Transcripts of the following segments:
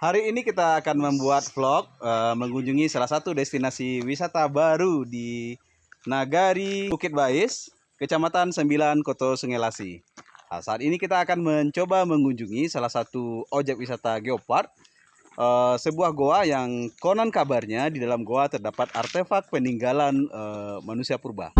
Hari ini kita akan membuat vlog mengunjungi salah satu destinasi wisata baru di Nagari Bukit Bais, Kecamatan Sembilan, Koto Sungai Lasi. Nah, saat ini kita akan mencoba mengunjungi salah satu objek wisata geopark, sebuah goa yang konon kabarnya di dalam goa terdapat artefak peninggalan manusia purba.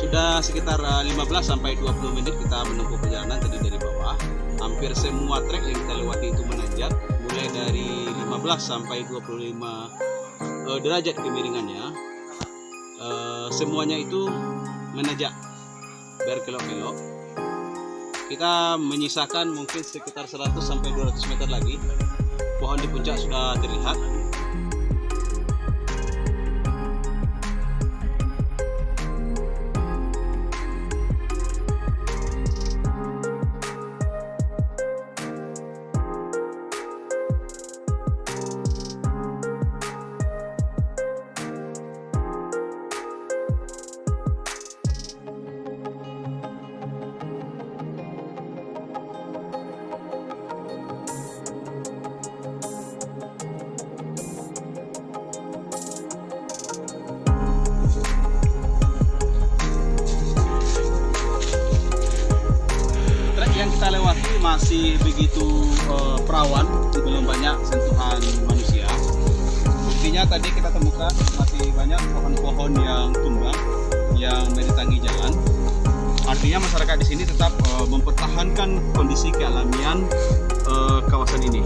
Sudah sekitar 15-20 menit kita menempuh perjalanan tadi dari bawah. Hampir semua trek yang kita lewati itu menanjak, mulai dari 15-25 derajat kemiringannya. Semuanya itu menanjak berkelok-kelok. Kita menyisakan mungkin sekitar 100-200 meter lagi. Pohon di puncak sudah terlihat. Yang kita lewati masih begitu perawan, belum banyak sentuhan manusia. Buktinya tadi kita temukan masih banyak pohon-pohon yang tumbang yang merintangi jalan. Artinya masyarakat di sini tetap mempertahankan kondisi kealamian kawasan ini.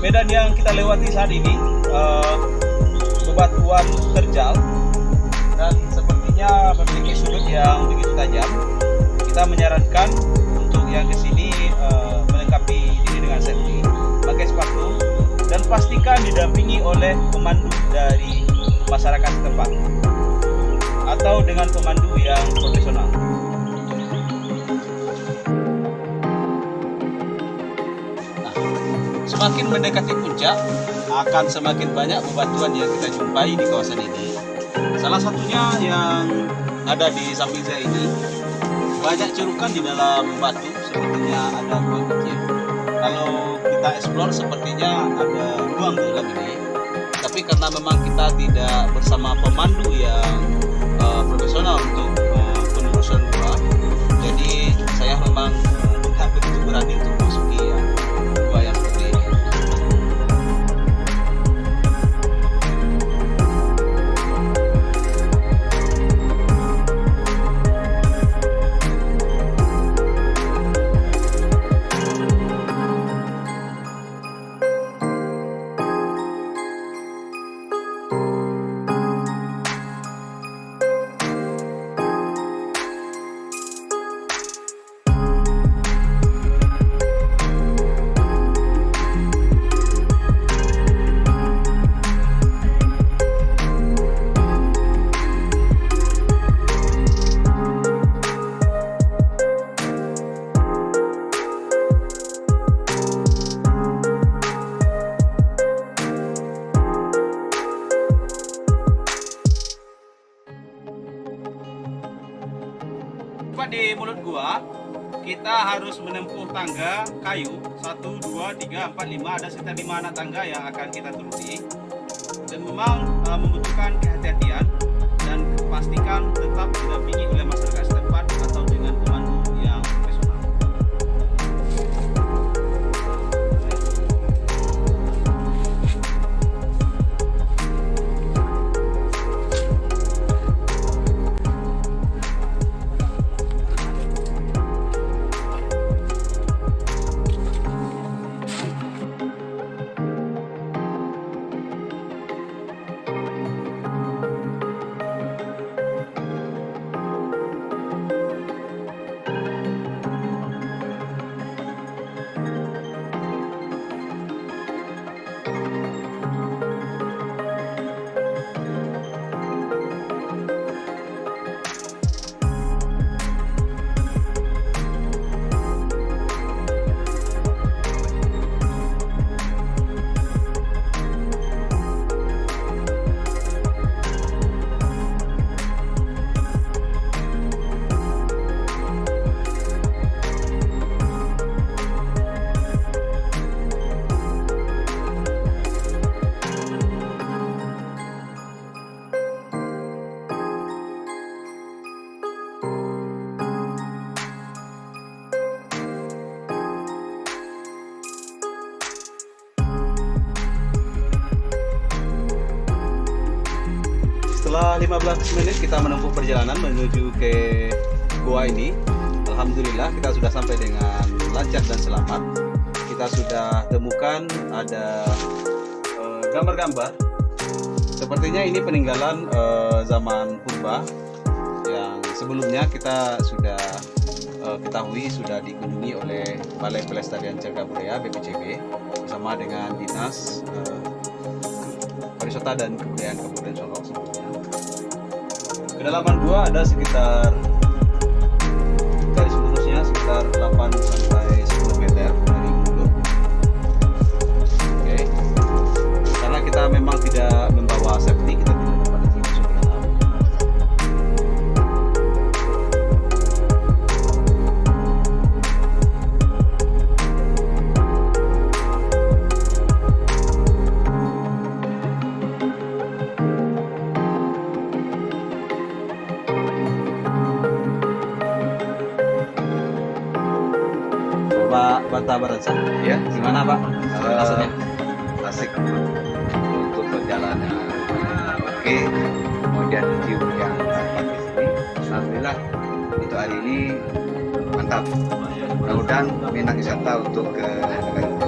Medan yang kita lewati saat ini bebatuan terjal dan sepertinya memiliki sudut yang begitu tajam. Kita menyarankan untuk yang kesini melengkapi diri dengan safety, pakai sepatu, dan pastikan didampingi oleh pemandu dari masyarakat setempat atau dengan pemandu yang profesional. Semakin mendekati puncak, akan semakin banyak bebatuan yang kita jumpai di kawasan ini. Salah satunya yang ada di samping saya ini, banyak cerukan di dalam batu, sepertinya ada gua kecil. kalau kita explore sepertinya ada ruang di dalam ini, tapi karena memang kita tidak bersama pemandu yang profesional untuk penelusuran gua, jadi saya memang tidak begitu berani untuk masuki gua yang seperti ini. Di mulut gua kita harus menempuh tangga kayu 1, 2, 3, 4, 5, ada sekitar 5 anak tangga yang akan kita turuti, dan memang membutuhkan kehati-hatian dan pastikan tetap didampingi oleh masyarakat setempat atau dengan pemandu yang profesional. Setelah 15 menit kita menempuh perjalanan menuju ke gua ini, alhamdulillah kita sudah sampai dengan lancar dan selamat. Kita sudah temukan ada gambar-gambar. Sepertinya ini peninggalan zaman purba yang sebelumnya kita sudah ketahui sudah dikunjungi oleh Balai Pelestarian Cagar Budaya BPCB bersama dengan Dinas Pariwisata dan Kebudayaan Kabupaten Solok sebelumnya. Kedalaman gua ada sekitar garis lurusnya sekitar 8 sampai 10 meter dari mulut. Oke. Karena kita memang tidak membawa safety, kita tidak dapat masuk ke dalam. Pak Bata Baratsa, ya gimana Pak? Rasanya asik untuk perjalanan, oke. Kemudian view yang dapat di sini, alhamdulillah untuk hari ini mantap. Mudah-mudahan minat wisata untuk ke negara